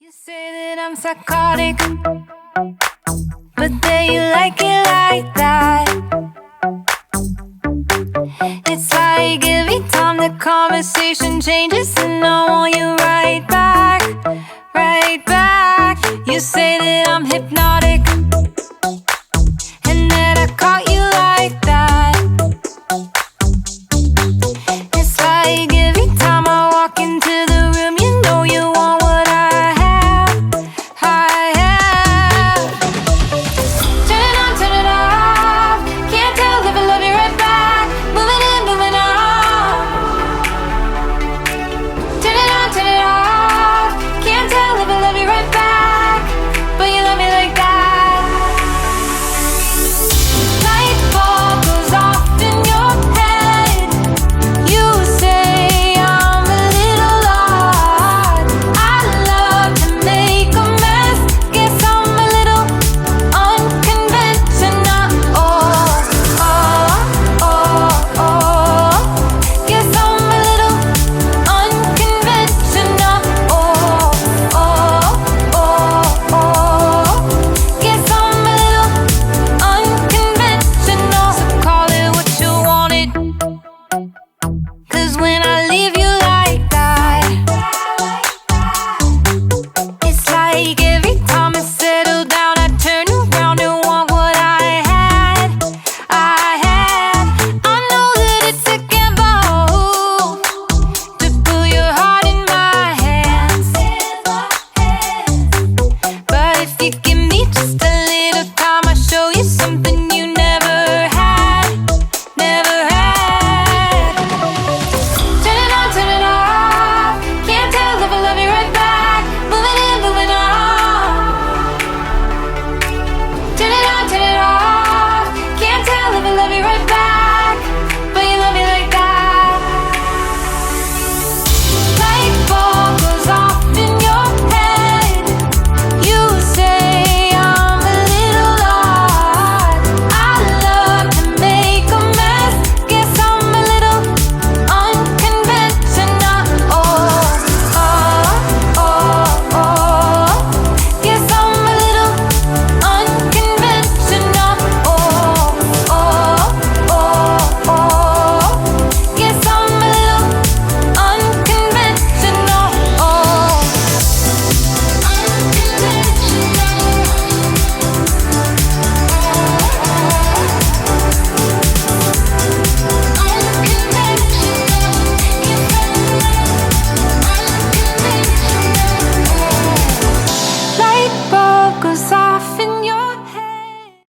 You say that I'm psychotic, but then you like it like that. It's like every time the conversation changes and I want you right back, right back. You say that I'm hypnotic.